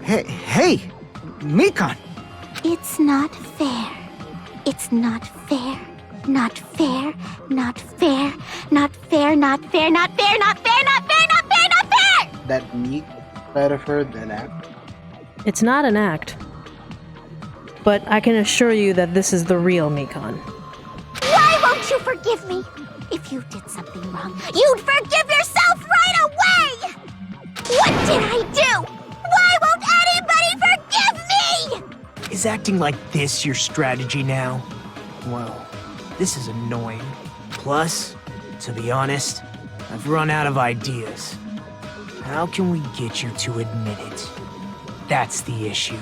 Hey, Mikan! It's not fair. It's not fair. Not fair. Not fair. Not fair. Not fair. Not fair. Not fair. Not fair. Not fair. Not fair. That neat metaphor, that act. It's not an act. But I can assure you that this is the real Mikan. Why won't you forgive me? If you did something wrong, you'd forgive yourself right away! What did I do? Why won't anybody forgive me? Is acting like this your strategy now? Well, this is annoying. Plus, to be honest, I've run out of ideas. How can we get you to admit it? That's the issue.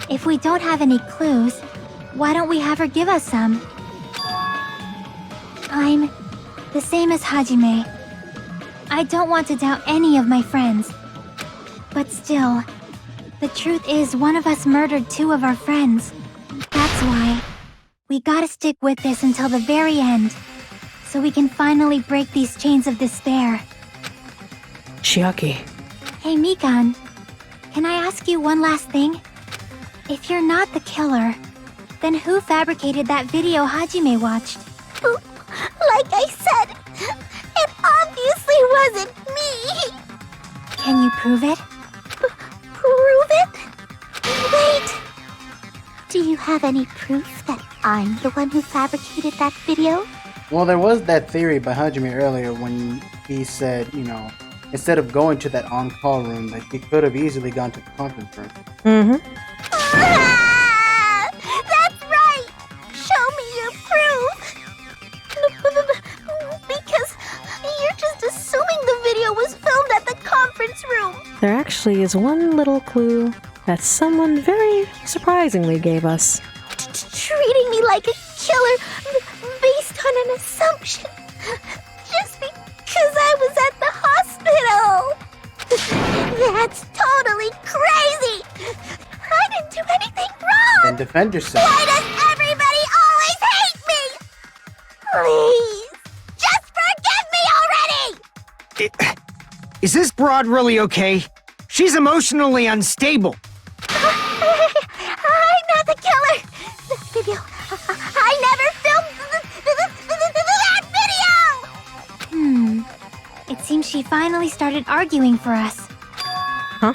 If we don't have any clues, why don't we have her give us some? I'm the same as Hajime. I don't want to doubt any of my friends. But still, the truth is one of us murdered two of our friends. That's why we gotta stick with this until the very end, so we can finally break these chains of despair. Chiaki. Hey Mikan, can I ask you one last thing? If you're not the killer, then who fabricated that video Hajime watched? Like I said, it obviously wasn't me! Can you prove it? Prove it? Wait! Do you have any proof that I'm the one who fabricated that video? Well, there was that theory by Hajime earlier when he said, instead of going to that on-call room, that he could have easily gone to the conference room. Mm-hmm. Ah, that's right! Show me your proof! Because you're just assuming the video was filmed at the conference room. There actually is one little clue that someone very surprisingly gave us. Treating me like a killer based on an assumption. Just because I was at the hospital. That's totally crazy! I didn't do anything wrong! Then defend yourself. Why does everybody always hate me? Please, just forgive me already! Is this broad really okay? She's emotionally unstable. I'm not the killer! That video... I never filmed that video! It seems she finally started arguing for us. Huh?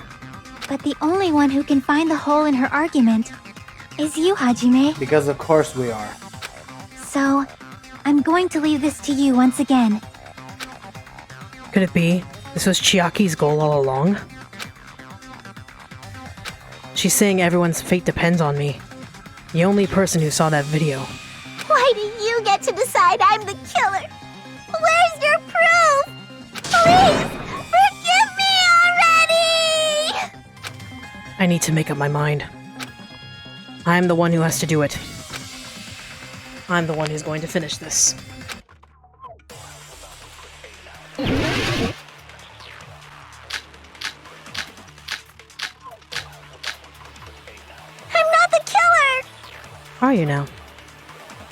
But the only one who can find the hole in her argument is you, Hajime. Because of course we are. So, I'm going to leave this to you once again. Could it be this was Chiaki's goal all along? She's saying everyone's fate depends on me. The only person who saw that video. Why do you get to decide I'm the killer? Where's your proof? Please, forgive me already! I need to make up my mind. I'm the one who has to do it. I'm the one who's going to finish this. I'm not the killer! Are you now?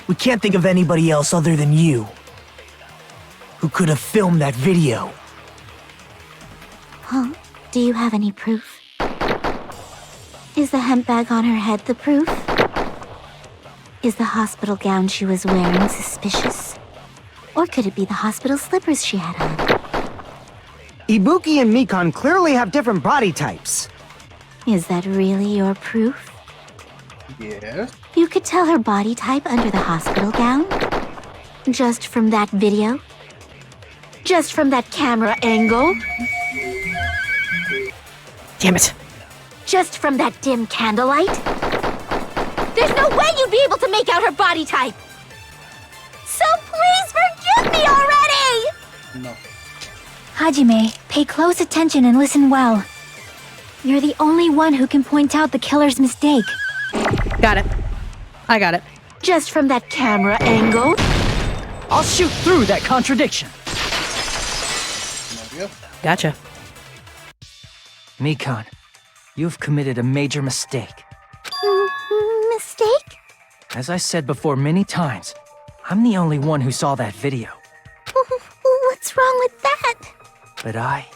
We can't think of anybody else other than you who could have filmed that video. Huh? Do you have any proof? Is the hemp bag on her head the proof? Is the hospital gown she was wearing suspicious? Or could it be the hospital slippers she had on? Ibuki and Mikan clearly have different body types. Is that really your proof? Yes. You could tell her body type under the hospital gown? Just from that video? Just from that camera angle? Damn it! Just from that dim candlelight? There's no way you'd be able to make out her body type! So please forgive me already! No. Hajime, pay close attention and listen well. You're the only one who can point out the killer's mistake. Got it. I got it. Just from that camera angle? I'll shoot through that contradiction. Gotcha. Mikan, you've committed a major mistake. Mistake? As I said before many times, I'm the only one who saw that video. What's wrong with that? But I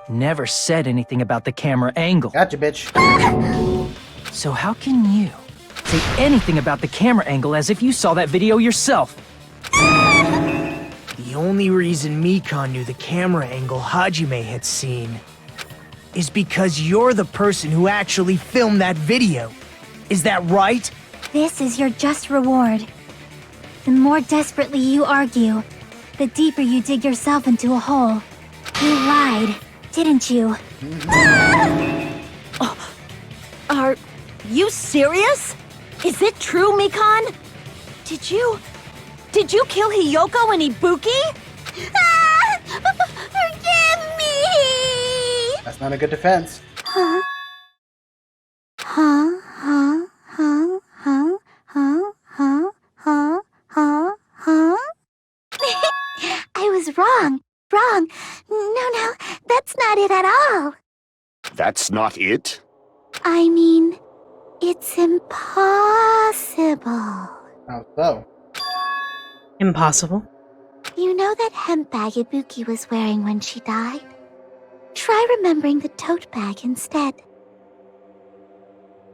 never said anything about the camera angle. Gotcha, bitch. So how can you say anything about the camera angle as if you saw that video yourself? The only reason Mikan knew the camera angle Hajime had seen is because you're the person who actually filmed that video. Is that right? This is your just reward. The more desperately you argue, the deeper you dig yourself into a hole. You lied, didn't you? Are you serious? Is it true, Mikan? Did you kill Hiyoko and Ibuki? Forgive me! That's not a good defense. Huh? I was wrong. No, that's not it at all. That's not it? I mean, it's impossible. How so? Impossible. You know that hemp bag Ibuki was wearing when she died? Try remembering the tote bag instead.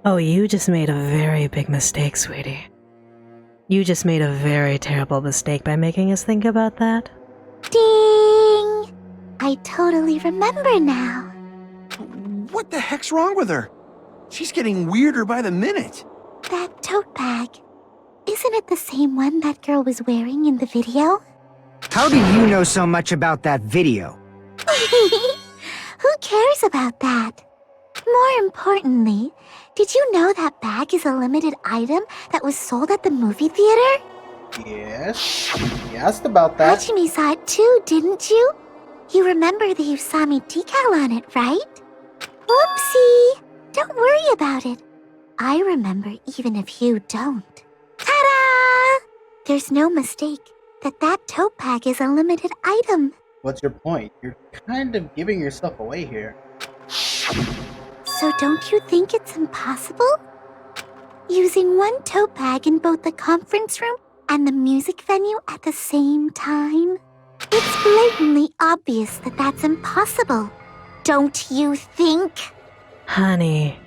Oh, you just made a very big mistake, sweetie. You just made a very terrible mistake by making us think about that. Ding! I totally remember now. What the heck's wrong with her? She's getting weirder by the minute. That tote bag. Isn't it the same one that girl was wearing in the video? How do you know so much about that video? Who cares about that? More importantly, did you know that bag is a limited item that was sold at the movie theater? Yes. You asked about that. Hajime saw it too, didn't you? You remember the Usami decal on it, right? Whoopsie! Don't worry about it. I remember even if you don't. Ta-da! There's no mistake that tote bag is a limited item. What's your point? You're kind of giving yourself away here. So don't you think it's impossible? Using one tote bag in both the conference room and the music venue at the same time? It's blatantly obvious that that's impossible. Don't you think? Honey.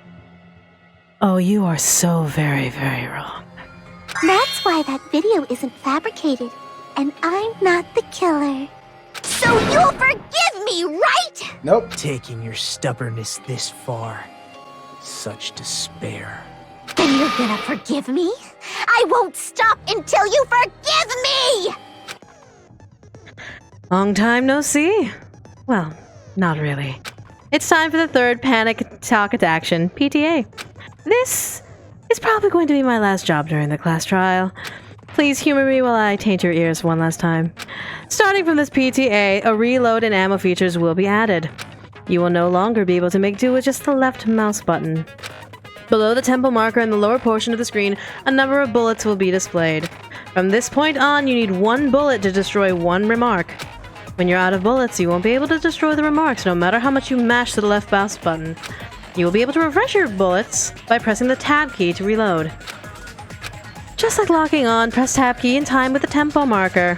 Oh, you are so very, very wrong. That's why that video isn't fabricated, and I'm not the killer. So you'll forgive me, right? Nope. Taking your stubbornness this far. Such despair. Then you're gonna forgive me? I won't stop until you forgive me! Long time no see. Well, not really. It's time for the third Panic Attack Action, PTA. This is probably going to be my last job during the class trial. Please humor me while I taint your ears one last time. Starting from this PTA, a reload and ammo features will be added. You will no longer be able to make do with just the left mouse button. Below the tempo marker in the lower portion of the screen, a number of bullets will be displayed. From this point on, you need one bullet to destroy one remark. When you're out of bullets, you won't be able to destroy the remarks no matter how much you mash the left mouse button. You will be able to refresh your bullets by pressing the tab key to reload. Just like locking on, press tab key in time with the tempo marker.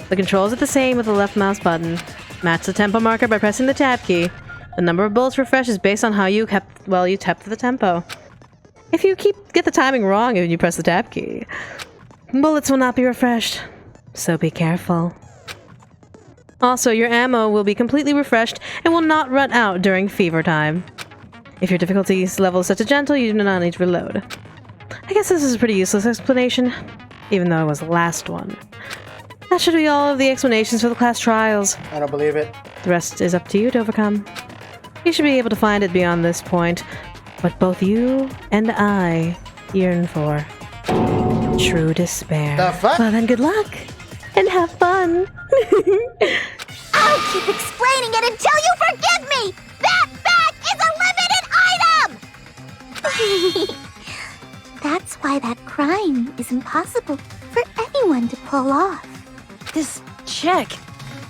The controls are the same with the left mouse button. Match the tempo marker by pressing the tab key. The number of bullets refreshed is based on how you tapped the tempo. If you get the timing wrong and you press the tab key, bullets will not be refreshed, so be careful. Also, your ammo will be completely refreshed and will not run out during fever time. If your difficulty level is set to gentle, you do not need to reload. I guess this is a pretty useless explanation, even though it was the last one. That should be all of the explanations for the class trials. I don't believe it. The rest is up to you to overcome. You should be able to find it beyond this point, what both you and I yearn for. True despair. The fuck? Well then, good luck, and have fun! I'll keep explaining it until you forgive me! That bag is a limited item! That's why that crime is impossible for anyone to pull off. This chick,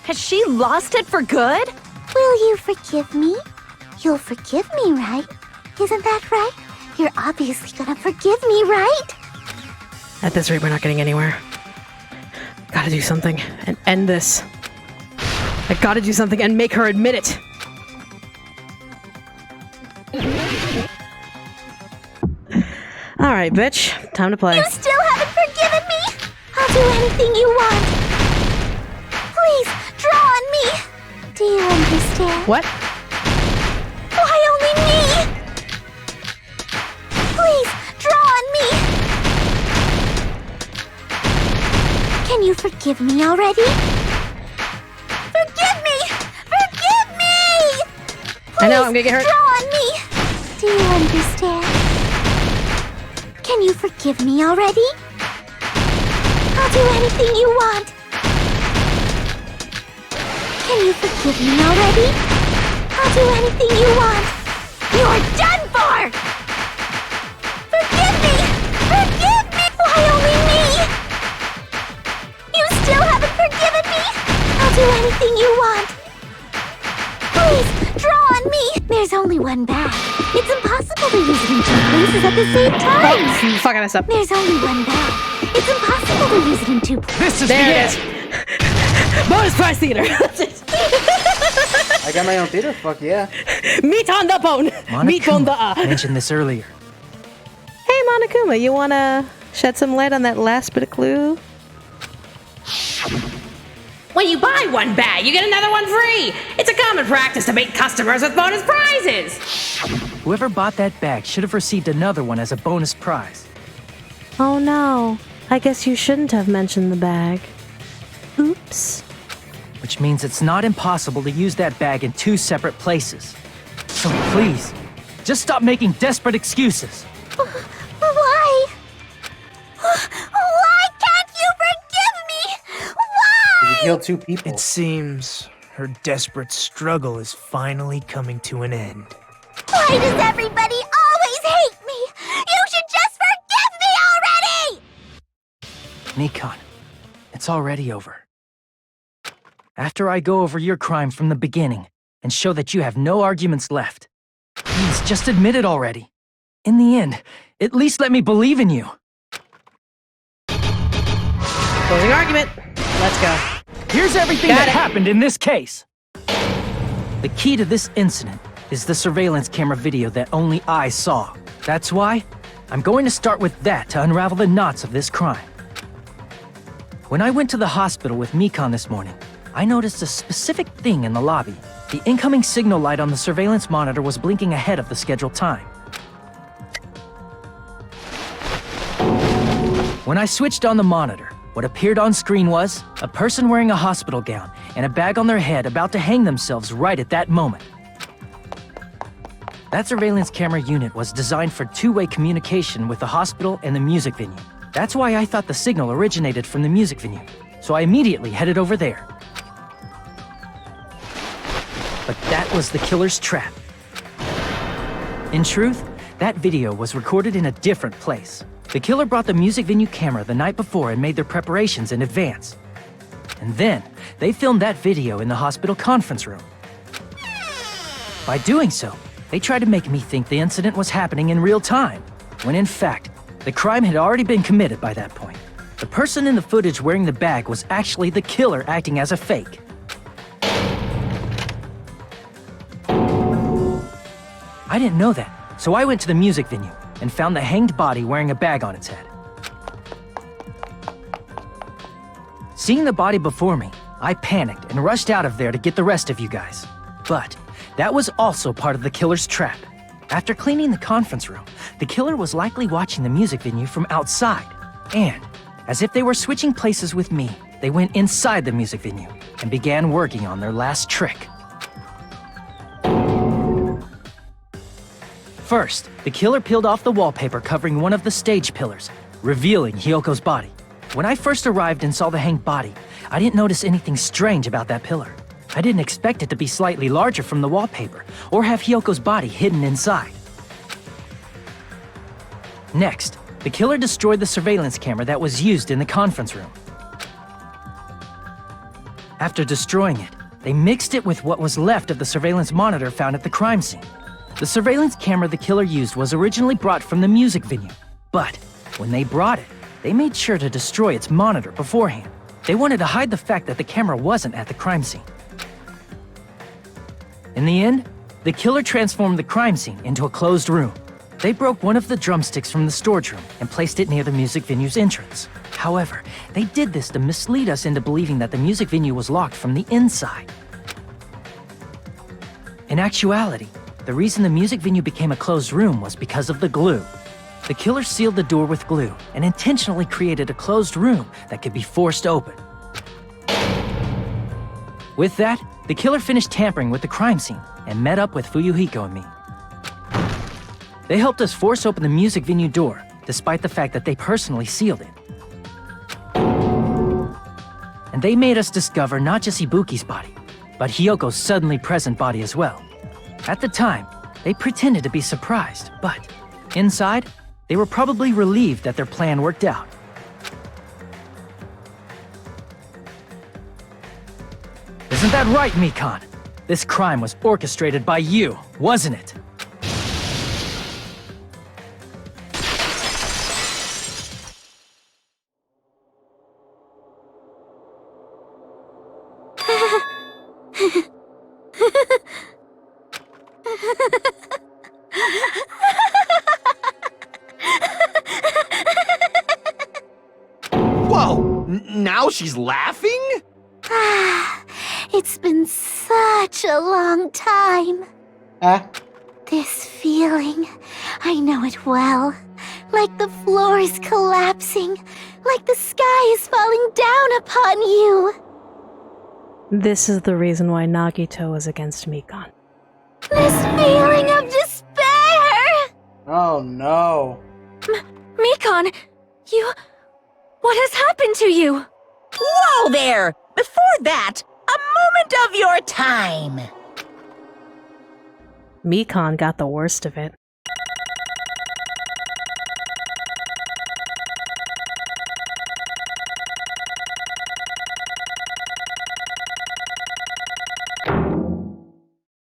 has she lost it for good? Will you forgive me? You'll forgive me, right? Isn't that right? You're obviously gonna forgive me, right? At this rate, we're not getting anywhere. Gotta do something and end this. I gotta do something and make her admit it. Alright, bitch. Time to play. You still haven't forgiven me? I'll do anything you want. Please, draw on me. Do you understand? What? Why only me? Please, draw on me. Can you forgive me already? Forgive me! Forgive me! Please, I know, I'm gonna get hurt. Draw on me. Do you understand? Can you forgive me already? I'll do anything you want. Can you forgive me already? I'll do anything you want. You're done for! Forgive me! Forgive me! Why only me? You still haven't forgiven me? I'll do anything you want. Please, draw on me! There's only one bag. It's impossible to use it in two places at the same time. Oh, fucking us up. There's only one bag. It's impossible to use it in two places. This is There the it end. is. Bonus prize theater. That's it. I got my own theater. Fuck yeah. Meat on the bone. Meat on the Monokuma mentioned this earlier. Hey, Monokuma, you wanna shed some light on that last bit of clue? When you buy one bag, you get another one free! It's a common practice to bait customers with bonus prizes! Whoever bought that bag should have received another one as a bonus prize. Oh no. I guess you shouldn't have mentioned the bag. Oops. Which means it's not impossible to use that bag in two separate places. So please, just stop making desperate excuses. Why? Why can't you forgive me? Why? You killed two people. It seems her desperate struggle is finally coming to an end. Why does everybody always hate me? You should just forgive me already! Mikan, it's already over. After I go over your crime from the beginning and show that you have no arguments left, please just admit it already. In the end, at least let me believe in you. Closing argument. Let's go. Here's everything Got that it. happened in this case. The key to this incident is the surveillance camera video that only I saw. That's why I'm going to start with that to unravel the knots of this crime. When I went to the hospital with Mikan this morning, I noticed a specific thing in the lobby. The incoming signal light on the surveillance monitor was blinking ahead of the scheduled time. When I switched on the monitor, what appeared on screen was a person wearing a hospital gown and a bag on their head about to hang themselves right at that moment. That surveillance camera unit was designed for two-way communication with the hospital and the music venue. That's why I thought the signal originated from the music venue, so I immediately headed over there. But that was the killer's trap. In truth, that video was recorded in a different place. The killer brought the music venue camera the night before and made their preparations in advance. And then, they filmed that video in the hospital conference room. By doing so, they tried to make me think the incident was happening in real time, when in fact, the crime had already been committed by that point. The person in the footage wearing the bag was actually the killer acting as a fake. I didn't know that, so I went to the music venue and found the hanged body wearing a bag on its head. Seeing the body before me, I panicked and rushed out of there to get the rest of you guys. But that was also part of the killer's trap. After cleaning the conference room, the killer was likely watching the music venue from outside. And, as if they were switching places with me, they went inside the music venue and began working on their last trick. First, the killer peeled off the wallpaper covering one of the stage pillars, revealing Hyoko's body. When I first arrived and saw the hanged body, I didn't notice anything strange about that pillar. I didn't expect it to be slightly larger from the wallpaper, or have Hyoko's body hidden inside. Next, the killer destroyed the surveillance camera that was used in the conference room. After destroying it, they mixed it with what was left of the surveillance monitor found at the crime scene. The surveillance camera the killer used was originally brought from the music venue, but when they brought it, they made sure to destroy its monitor beforehand. They wanted to hide the fact that the camera wasn't at the crime scene. In the end, The killer transformed the crime scene into a closed room. They broke one of the drumsticks from the storage room and placed it near the music venue's entrance. However, they did this to mislead us into believing that the music venue was locked from the inside. In actuality, the reason the music venue became a closed room was because of the glue. The killer sealed the door with glue and intentionally created a closed room that could be forced open. With that, the killer finished tampering with the crime scene and met up with Fuyuhiko and me. They helped us force open the music venue door, despite the fact that they personally sealed it. And they made us discover not just Ibuki's body, but Hyoko's suddenly present body as well. At the time, they pretended to be surprised, but inside, they were probably relieved that their plan worked out. Isn't that right, Mikan? This crime was orchestrated by you, wasn't it? Whoa! Now she's laughing? It's been such a long time. This feeling, I know it well. Like the floor is collapsing, like the sky is falling down upon you. This is the reason why Nagito is against Mikan. This feeling of despair! Oh no. Mikan, what has happened to you? Whoa there! Before that, a moment of your time! Mikan got the worst of it.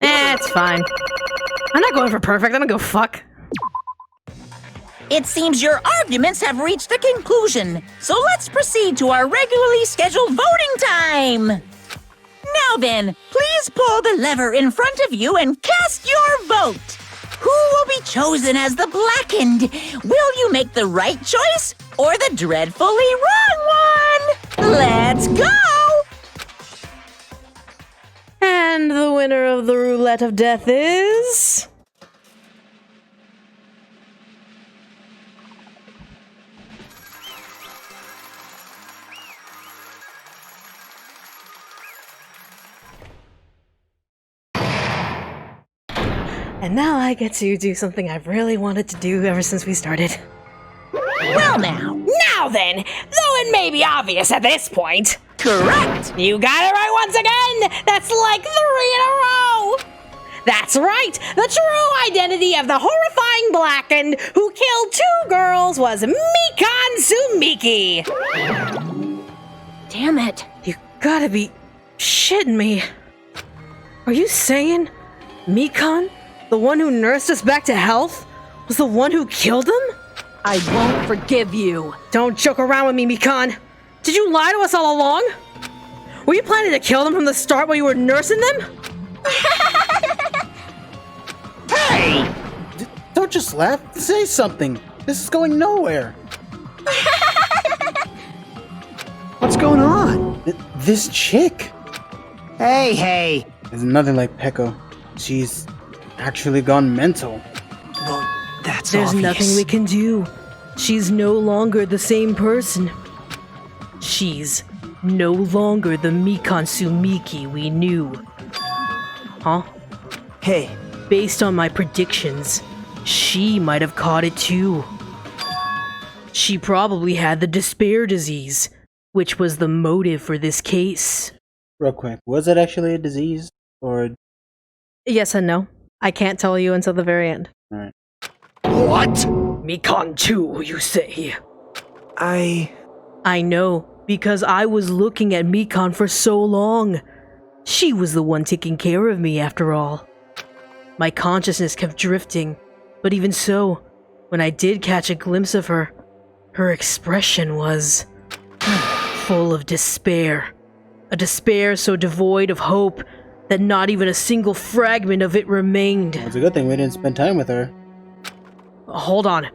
It's fine. I'm not going for perfect, I'm gonna go fuck. It seems your arguments have reached a conclusion, so let's proceed to our regularly scheduled voting time! Now then, please pull the lever in front of you and cast your vote! Who will be chosen as the blackened? Will you make the right choice or the dreadfully wrong one? Let's go! And the winner of the Roulette of Death is... And now I get to do something I've really wanted to do ever since we started. Well now. Now then, though it may be obvious at this point. Correct! You got it right once again! That's like 3 in a row! That's right! The true identity of the horrifying blackened who killed 2 girls was Mikan Sumiki! Damn it. You gotta be shitting me. Are you saying Mikan, the one who nursed us back to health, was the one who killed them? I won't forgive you. Don't joke around with me, Mikan. Did you lie to us all along? Were you planning to kill them from the start while you were nursing them? Hey! Don't just laugh. Say something. This is going nowhere. What's going on? This chick. Hey. There's nothing like Peko. She's actually gone mental. Well, that's There's obvious. nothing we can do. She's no longer the same person. She's no longer the Mikan Sumiki we knew. Huh? Hey, Based on my predictions, she might have caught it too. She probably had the despair disease, which was the motive for this case. Real quick, was it actually a disease? Or... Yes and no. I can't tell you until the very end. Alright. What? Mikan too, you say? I know, because I was looking at Mikan for so long. She was the one taking care of me, after all. My consciousness kept drifting, but even so, when I did catch a glimpse of her, her expression was full of despair. A despair so devoid of hope that not even a single fragment of it remained. It's a good thing we didn't spend time with her. Hold on.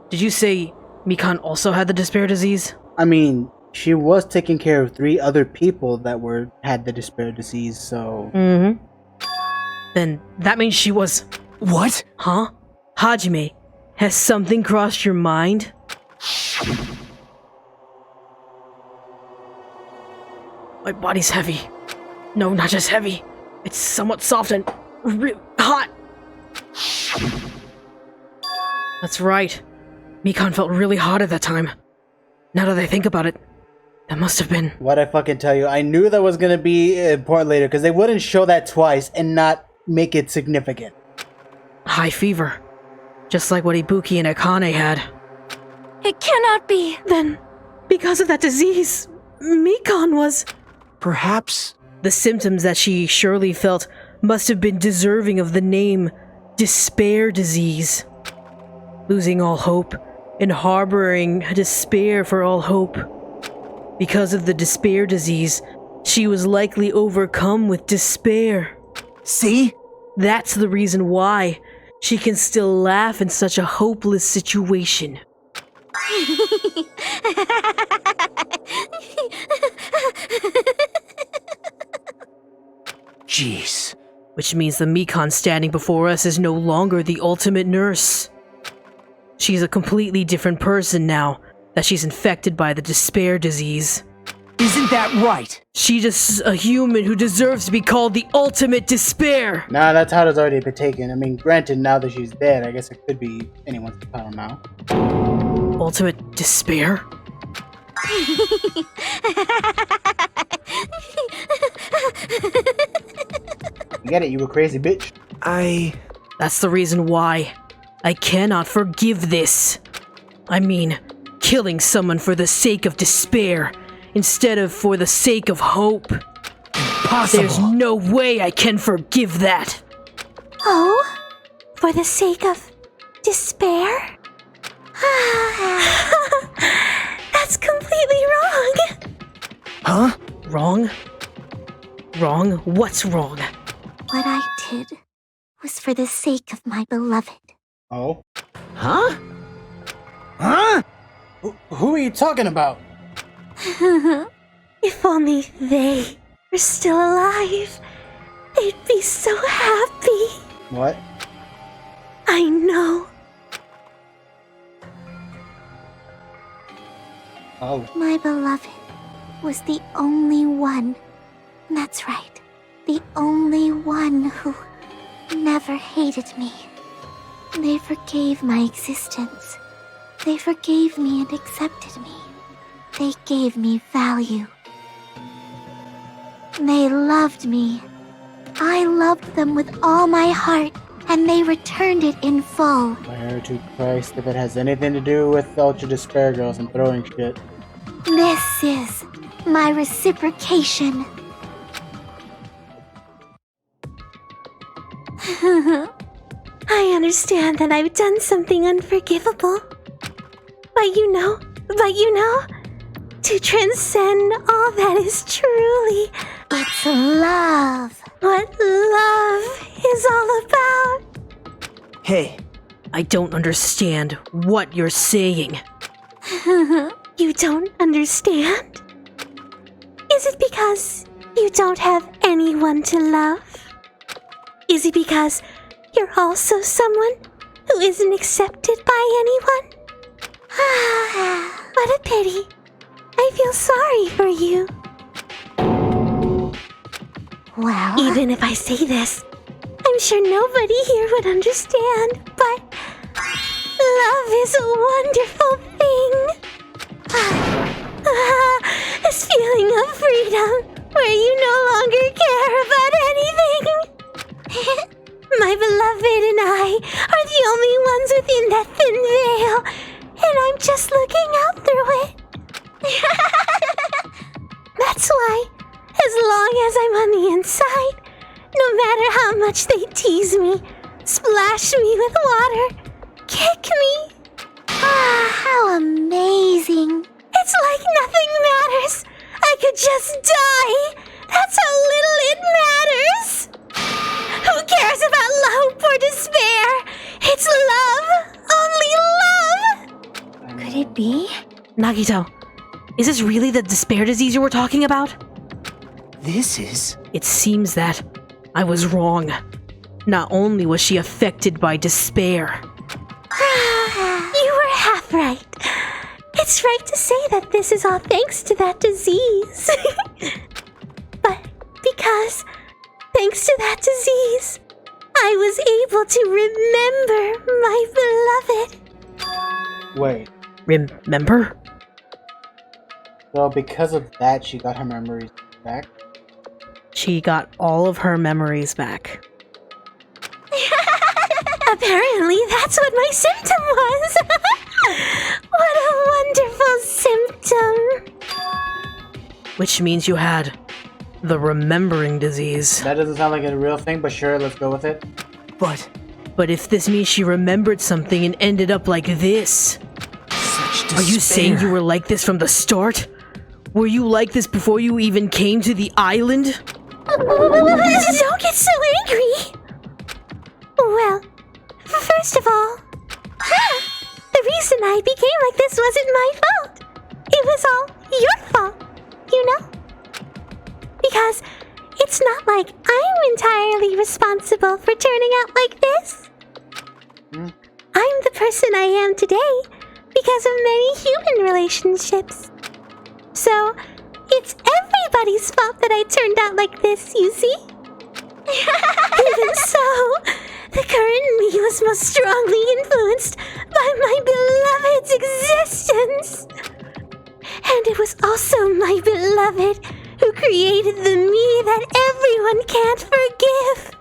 Did you say Mikan also had the despair disease? I mean, she was taking care of 3 other people that had the despair disease, so... Mm-hmm. Then that means she was... What? Huh? Hajime, has something crossed your mind? My body's heavy. No, not just heavy. It's somewhat soft and hot. That's right. Mikan felt really hot at that time. Now that I think about it, that must have been... What'd I fucking tell you? I knew that was gonna be important later, because they wouldn't show that twice and not make it significant. High fever. Just like what Ibuki and Akane had. It cannot be. Then, because of that disease, Mikan was... Perhaps... The symptoms that she surely felt must have been deserving of the name despair disease. Losing all hope and harboring despair for all hope. Because of the despair disease, she was likely overcome with despair. See? That's the reason why she can still laugh in such a hopeless situation. Jeez. Which means the Mikan standing before us is no longer the ultimate nurse. She's a completely different person now that she's infected by the despair disease. Isn't that right? She's just a human who deserves to be called the ultimate despair. Nah, that title's already been taken. I mean, granted, now that she's dead, I guess it could be anyone's title now. Ultimate despair? Get it, you a crazy bitch. That's the reason why I cannot forgive this. I mean, killing someone for the sake of despair instead of for the sake of hope. Impossible. There's no way I can forgive that. Oh? For the sake of despair? That's completely wrong. Huh? Wrong? Wrong? What's wrong? What I did was for the sake of my beloved. Oh? Huh? Huh? Who are you talking about? If only they were still alive, they'd be so happy. What? I know. Oh. My beloved was the only one. That's right. The only one who never hated me. They forgave my existence. They forgave me and accepted me. They gave me value. They loved me. I loved them with all my heart, and they returned it in full. Prayer to Christ, if it has anything to do with Ultra Despair Girls and throwing shit. This is my reciprocation. I understand that I've done something unforgivable. But you know, to transcend all that is truly, it's love. What love is all about. Hey. I don't understand what you're saying. You don't understand? Is it because you don't have anyone to love? Is it because you're also someone who isn't accepted by anyone? What a pity. I feel sorry for you. Well, even if I say this, I'm sure nobody here would understand, but love is a wonderful thing. This feeling of freedom where you no longer care about anything. My beloved and I are the only ones within that thin veil, and I'm just looking out through it. That's why, as long as I'm on the inside, no matter how much they tease me, splash me with water, kick me. How amazing. It's like nothing matters. I could just die. That's how little it matters. it be? Nagito, is this really the despair disease you were talking about? This is... It seems that I was wrong. Not only was she affected by despair. You were half right. It's right to say that this is all thanks to that disease. But because, thanks to that disease, I was able to remember my beloved. Wait. Remember? So because of that, she got her memories back? She got all of her memories back. Apparently, that's what my symptom was. What a wonderful symptom. Which means you had the remembering disease. That doesn't sound like a real thing, but sure, let's go with it. But if this means she remembered something and ended up like this... Such despair. Are you saying you were like this from the start? Were you like this before you even came to the island? Don't get so angry. Well, first of all, the reason I became like this wasn't my fault. It was all your fault, you know? Because it's not like I'm entirely responsible for turning out like this. I'm the person I am today because of many human relationships. So, it's everybody's fault that I turned out like this, you see? Even so, the current me was most strongly influenced by my beloved's existence. And it was also my beloved who created the me that everyone can't forgive.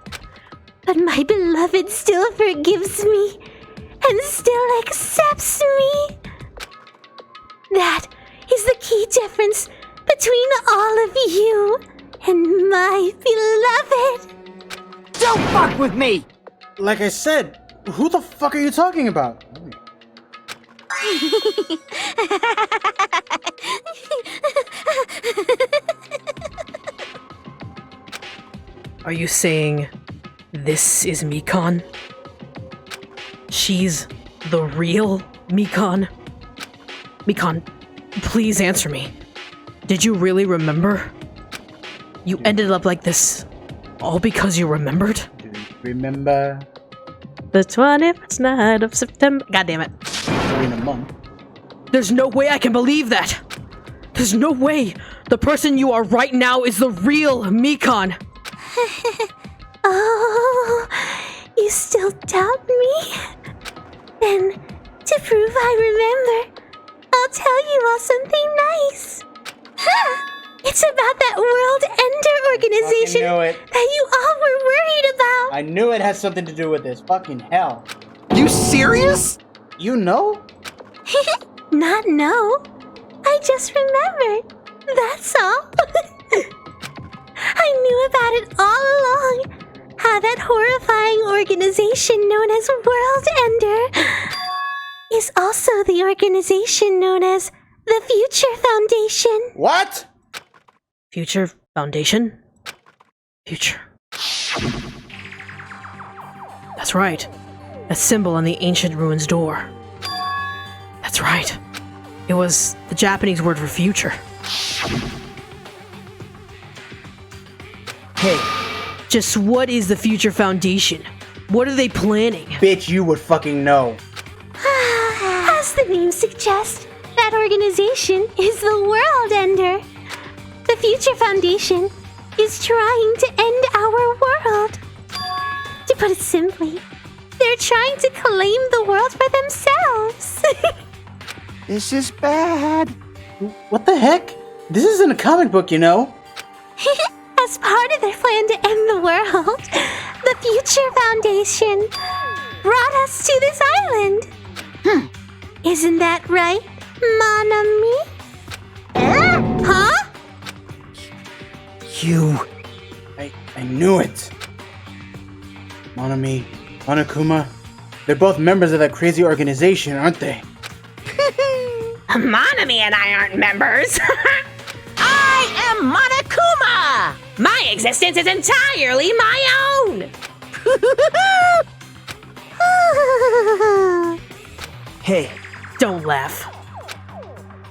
But my beloved still forgives me and still accepts me. That is the key difference between all of you and my beloved. Don't fuck with me! Like I said, who the fuck are you talking about? Are you saying this is Mikan? She's the real Mikan? Mikan, please answer me. Did you really remember? You ended up like this all because you remembered? Do you remember? The 21st night of September. God damn it. In a month. There's no way I can believe that. There's no way the person you are right now is the real Mikan. Oh, you still doubt me? Then, to prove I remember, I'll tell you all something nice. It's about that World Ender organization that you all were worried about. I knew it had something to do with this. Fucking hell. You serious? You know? Not know. I just remembered. That's all. I knew about it all along. How that horrifying organization known as World Ender is also the organization known as the Future Foundation. What? Future Foundation? Future. That's right. A symbol on the ancient ruins door. That's right. It was the Japanese word for future. Hey, just what is the Future Foundation? What are they planning? Bitch, you would fucking know. As the name suggests, that organization is the World Ender. The Future Foundation is trying to end our world. To put it simply, they're trying to claim the world for themselves. This is bad. What the heck? This isn't a comic book, you know. As part of their plan to end the world, the Future Foundation brought us to this island. Isn't that right, mon ami? Huh? You... I knew it. Monami, Monokuma, they're both members of that crazy organization, aren't they? Monami and I aren't members. I am Monokuma! My existence is entirely my own. Hey, Don't laugh.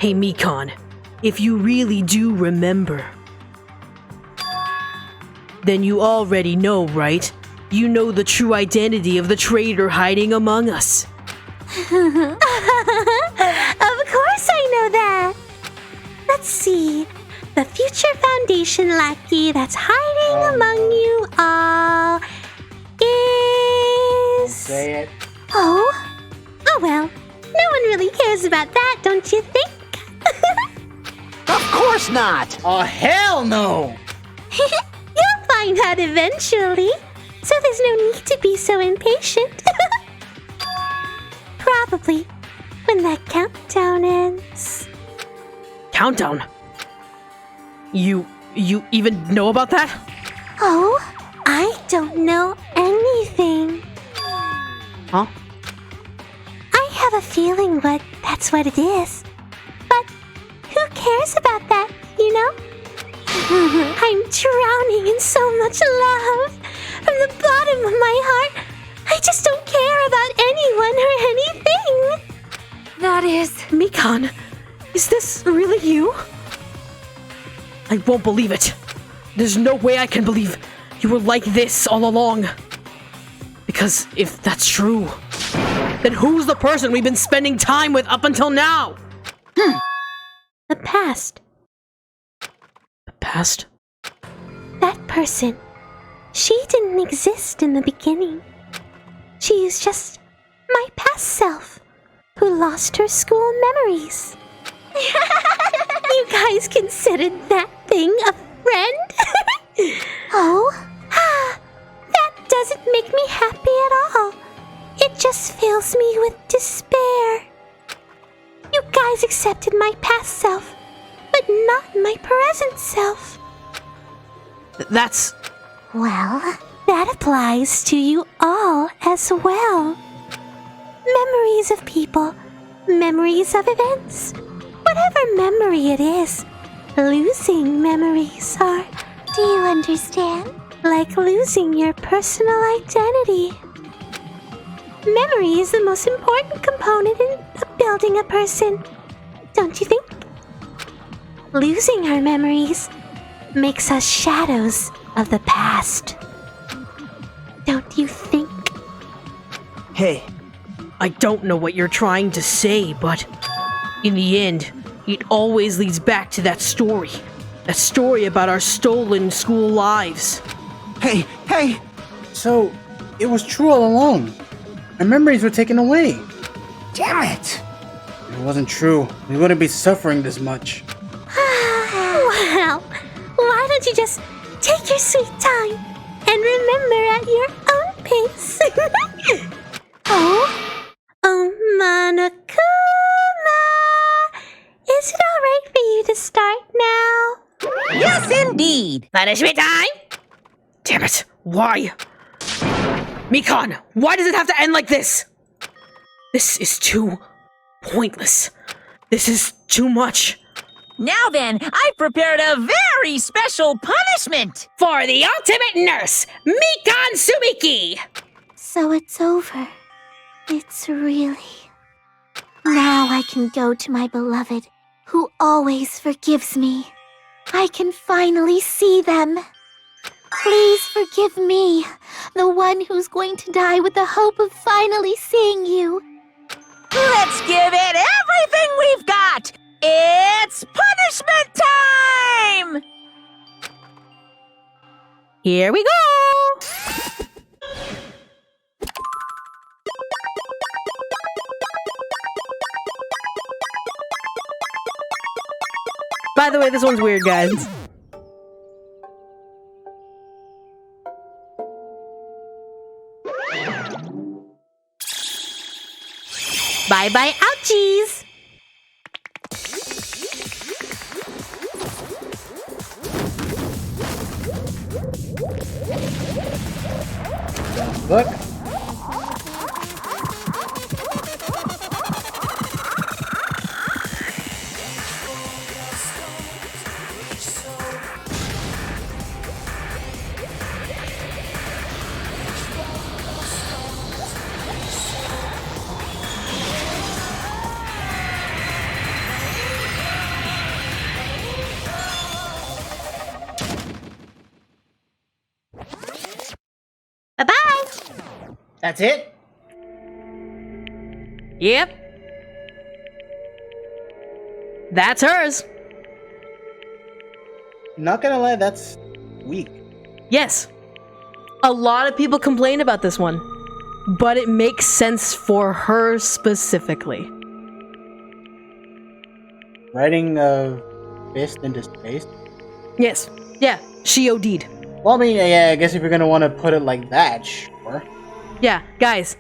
Hey, Mikan, if you really do remember, then you already know, right? You know the true identity of the traitor hiding among us. Of course I know that. Let's see. The future foundation lackey that's hiding among you all is... Say it. Oh? Oh well. No one really cares about that, don't you think? Of course not! Oh, hell no! You'll find out eventually. So there's no need to be so impatient. Probably when that countdown ends. Countdown? You even know about that? Oh, I don't know anything. Huh? I have a feeling that's what it is. But who cares about that, you know? I'm drowning in so much love. From the bottom of my heart, I just don't care about anyone or anything. That is... Mikan, is this really you? I won't believe it. There's no way I can believe you were like this all along. Because if that's true, then who's the person we've been spending time with up until now? The past. The past? That person. She didn't exist in the beginning. She is just my past self who lost her school memories. You guys considered that thing a friend? Oh? That doesn't make me happy at all. It just fills me with despair. You guys accepted my past self, but not my present self. That's... Well, that applies to you all as well. Memories of people, memories of events. Whatever memory it is, losing memories are... Do you understand? Like losing your personal identity. Memory is the most important component in building a person, don't you think? Losing our memories makes us shadows of the past. Don't you think? Hey, I don't know what you're trying to say, but in the end, it always leads back to that story. That story about our stolen school lives. Hey, hey! So, it was true all along. Our memories were taken away. Damn it! If it wasn't true, we wouldn't be suffering this much. Well, why don't you just take your sweet time and remember at your own pace? Oh, Monokuma! Is it alright for you to start now? Yes, indeed. Punishment time? Damn it, why? Mikan, why does it have to end like this? This is too pointless. This is too much. Now then, I've prepared a very special punishment. For the ultimate nurse, Mikan Sumiki! So it's over. It's really... Now I can go to my beloved, who always forgives me. I can finally see them. Please forgive me, the one who's going to die with the hope of finally seeing you. Let's give it everything we've got. It's punishment time! Here we go! By the way, this one's weird, guys. Bye-bye, ouchies! Look. That's it? Yep. That's hers. Not gonna lie, that's weak. Yes. A lot of people complain about this one, but it makes sense for her specifically. Riding a fist into space? Yes. Yeah, she OD'd. Well, I mean, yeah, I guess if you're gonna want to put it like that, sure. Yeah, guys,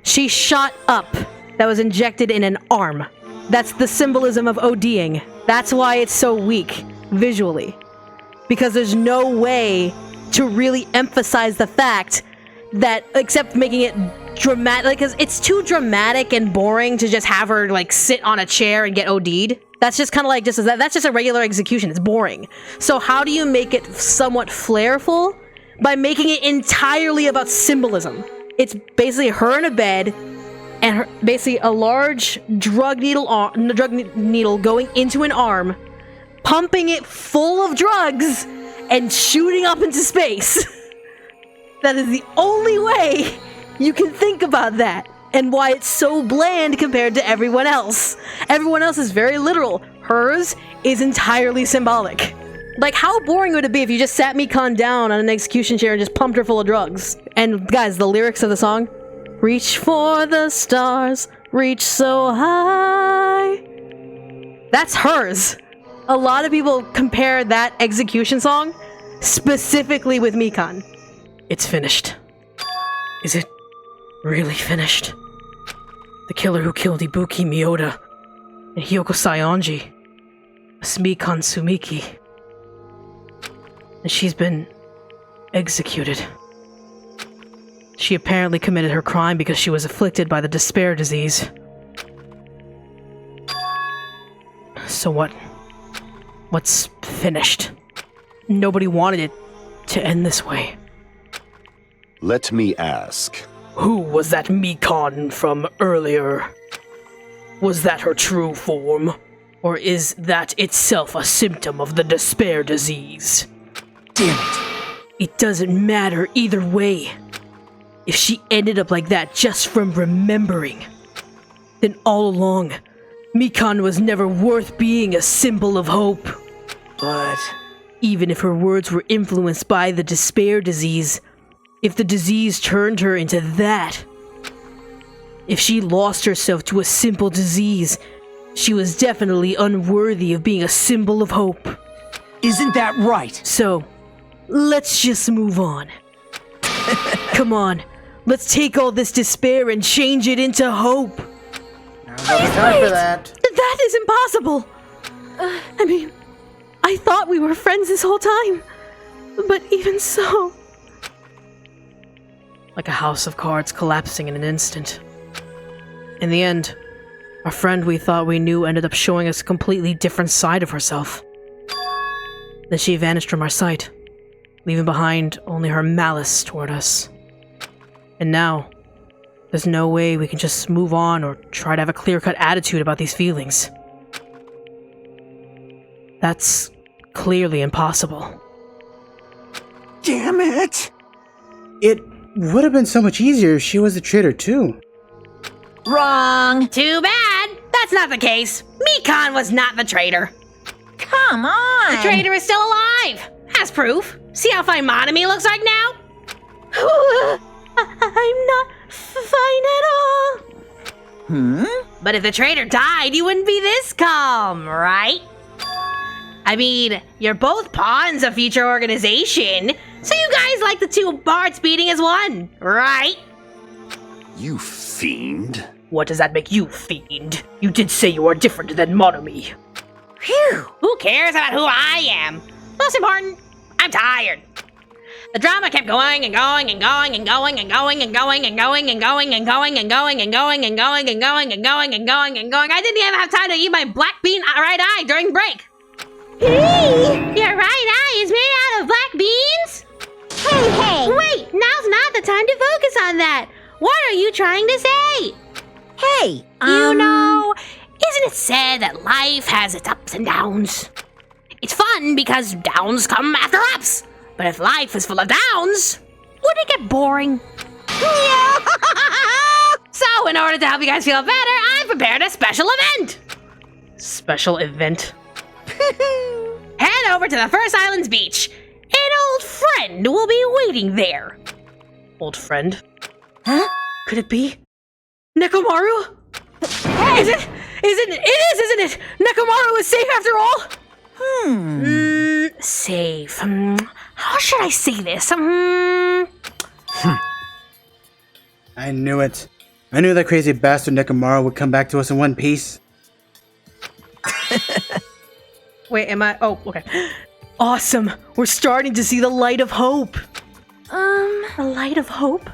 she shot up that was injected in an arm. That's the symbolism of ODing. That's why it's so weak, visually. Because there's no way to really emphasize the fact that, except making it dramatic, because it's too dramatic and boring to just have her, like, sit on a chair and get OD'd. That's just kind of like, that's just a regular execution. It's boring. So how do you make it somewhat flairful? By making it entirely about symbolism. It's basically her in a bed, and her, basically a large drug needle going into an arm, pumping it full of drugs, and shooting up into space. That is the only way you can think about that, and why it's so bland compared to everyone else. Everyone else is very literal. Hers is entirely symbolic. Like, how boring would it be if you just sat Mikan down on an execution chair and just pumped her full of drugs? And guys, the lyrics of the song, reach for the stars, reach so high. That's hers. A lot of people compare that execution song specifically with Mikan. It's finished. Is it really finished? The killer who killed Ibuki Miyoda and Hyoko Saionji was Mikan Sumiki. And she's been executed. She apparently committed her crime because she was afflicted by the despair disease. So what's finished? Nobody wanted it to end this way. Let me ask. Who was that Mikan from earlier? Was that her true form? Or is that itself a symptom of the despair disease? Damn it. It doesn't matter either way. If she ended up like that just from remembering, then all along, Mikan was never worth being a symbol of hope. But even if her words were influenced by the despair disease, if the disease turned her into that, if she lost herself to a simple disease, she was definitely unworthy of being a symbol of hope. isn't that right? So, let's just move on. Come on, let's take all this despair and change it into hope. Now's not the time for that. That is impossible! I mean, I thought we were friends this whole time. But even so... Like a house of cards collapsing in an instant. In the end, our friend we thought we knew ended up showing us a completely different side of herself. Then she vanished from our sight, leaving behind only her malice toward us. And now, there's no way we can just move on or try to have a clear-cut attitude about these feelings. That's clearly impossible. Damn it! It would have been so much easier if she was the traitor too. Wrong. Too bad. That's not the case. Mikan was not the traitor. Come on. The traitor is still alive. Has proof. See how fine Monokuma looks like now? I'm not fine at all. But if the traitor died, you wouldn't be this calm, right? I mean, you're both pawns of future organization, so you guys like the two hearts beating as one, right? You fiend. What does that make you, fiend? You did say you are different than Monokuma. Phew, who cares about who I am? Most important, I'm tired. The drama kept going and going and going and going and going and going and going and going and going and going and going and going and going and going and going and going. I didn't even have time to eat my black bean right eye during break. Your right eye is made out of black beans? Hey! Wait, now's not the time to focus on that. What are you trying to say? Hey, You know, isn't it said that life has its ups and downs? It's fun because downs come after ups. But if life is full of downs, wouldn't it get boring? So, in order to help you guys feel better, I've prepared a special event. Special event? Head over to the First Island's beach. An old friend will be waiting there. Old friend? Huh? Could it be Nekomaru? Hey! It is, isn't it? Nekomaru is safe after all? Safe. How should I say this? I knew it. I knew that crazy bastard Nekomaru would come back to us in one piece. Wait, am I? Oh, okay. Awesome. We're starting to see the light of hope. The light of hope?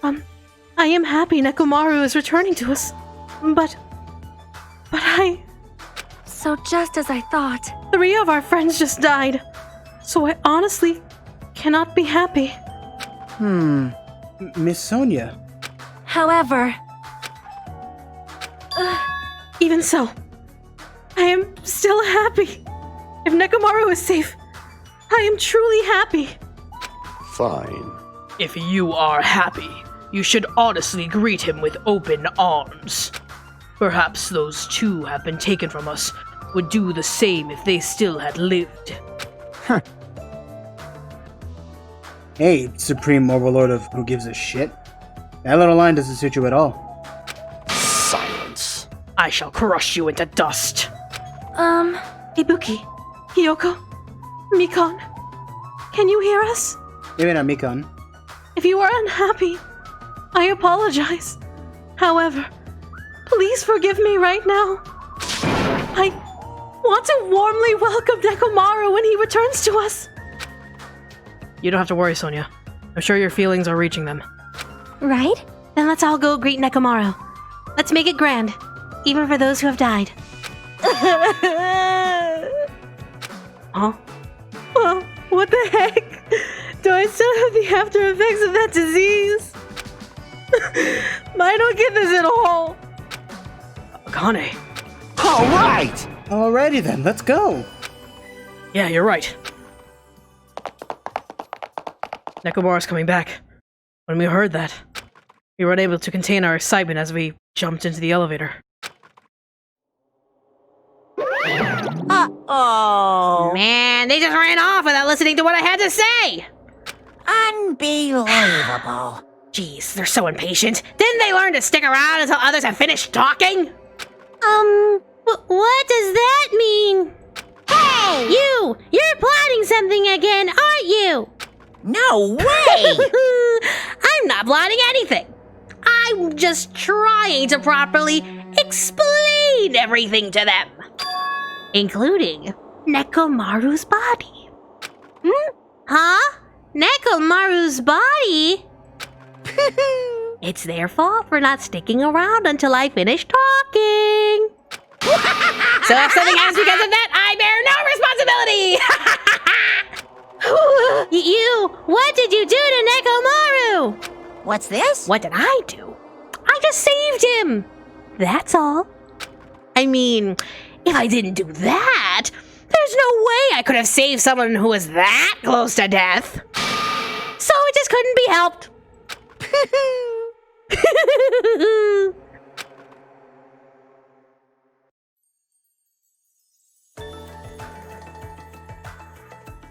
I am happy Nekomaru is returning to us. But So just as I thought. 3 of our friends just died. So I honestly cannot be happy. Miss Sonia. However, Even so, I am still happy. If Nekomaru is safe, I am truly happy. Fine. If you are happy, you should honestly greet him with open arms. Perhaps those 2 have been taken from us would do the same if they still had lived. Hey, Supreme Overlord of Who Gives a Shit. That little line doesn't suit you at all. Silence. I shall crush you into dust. Ibuki, Hiyoko, Mikan, can you hear us? Maybe not Mikan. If you are unhappy, I apologize. However, please forgive me right now. I want to warmly welcome Nekomaru when he returns to us. You don't have to worry, Sonia. I'm sure your feelings are reaching them. right? Then let's all go greet Nekomaru. Let's make it grand, even for those who have died. Huh? What the heck? Do I still have the after effects of that disease? I don't get this at all. Akane. All right! Alrighty then, let's go. Yeah, you're right. Nekomaru's coming back. When we heard that, we were unable to contain our excitement as we jumped into the elevator. Uh-oh. Man, they just ran off without listening to what I had to say. Unbelievable. Jeez, they're so impatient. Didn't they learn to stick around until others have finished talking? What does that mean? Hey! You're plotting something again, aren't you? No way! I'm not plotting anything. I'm just trying to properly explain everything to them. Including Nekomaru's body. Huh? Nekomaru's body? It's their fault for not sticking around until I finish talking. So if something happens because of that, I bear no responsibility! What did you do to Nekomaru? What's this? What did I do? I just saved him. That's all. I mean, if I didn't do that, there's no way I could have saved someone who was that close to death. So it just couldn't be helped.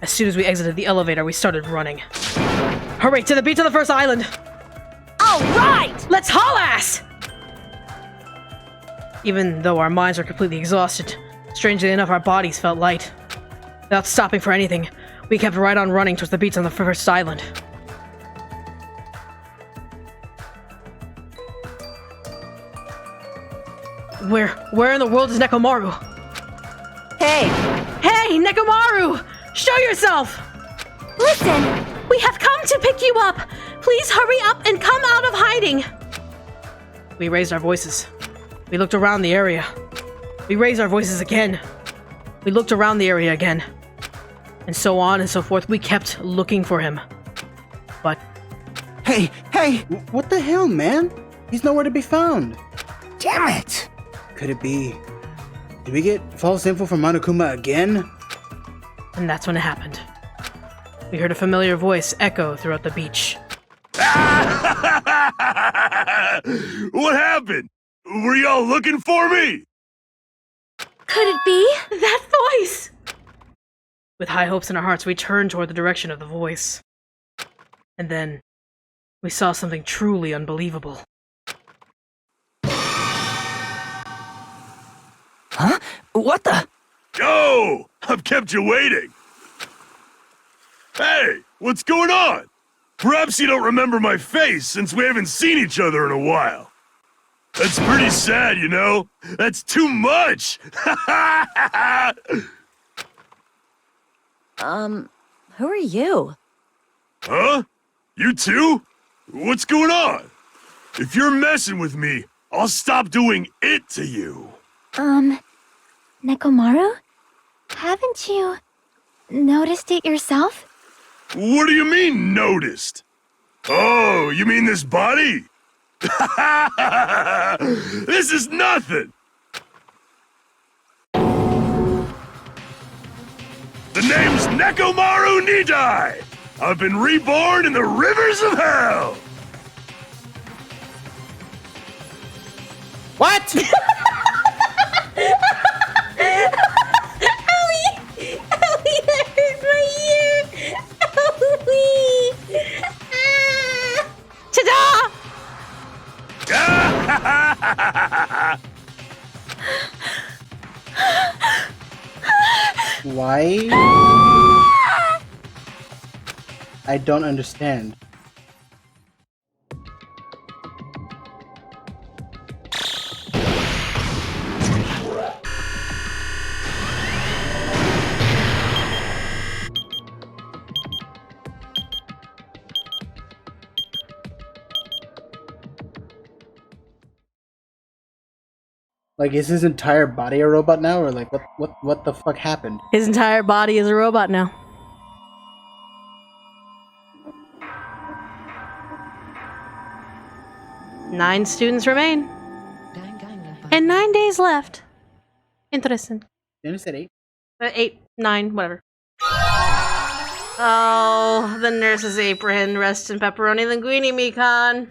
As soon as we exited the elevator, we started running. Hurry, to the beach of the first island! All right! Let's haul ass! Even though our minds were completely exhausted, strangely enough, our bodies felt light. Without stopping for anything, we kept right on running towards the beach on the first island. Where in the world is Nekomaru? Hey! Hey, Nekomaru! Show yourself! Listen! We have come to pick you up! Please hurry up and come out of hiding! We raised our voices. We looked around the area. We raised our voices again. We looked around the area again. And so on and so forth. We kept looking for him. But... Hey! What the hell, man? He's nowhere to be found. Damn it! Could it be... Did we get false info from Monokuma again? And that's when it happened. We heard a familiar voice echo throughout the beach. What happened? Were y'all looking for me? Could it be? That voice! With high hopes in our hearts, we turned toward the direction of the voice. And then, we saw something truly unbelievable. Huh? What the? Yo! I've kept you waiting. Hey, what's going on? Perhaps you don't remember my face since we haven't seen each other in a while. That's pretty sad, you know? That's too much! Who are you? Huh? You too? What's going on? If you're messing with me, I'll stop doing it to you. Nekomaru? Haven't you noticed it yourself? What do you mean, noticed? Oh, you mean this body? This is nothing! The name's Nekomaru Nidai! I've been reborn in the rivers of hell! What? Ellie, that hurt my ear! Ellie! Ta-da! Why? I don't understand. Like, is his entire body a robot now, or like, what the fuck happened? His entire body is a robot now. Nine students remain. And 9 days left. Interesting. Then he said 8. 8, 9, whatever. Oh, the nurse's apron. Rest in pepperoni linguine, Mikan.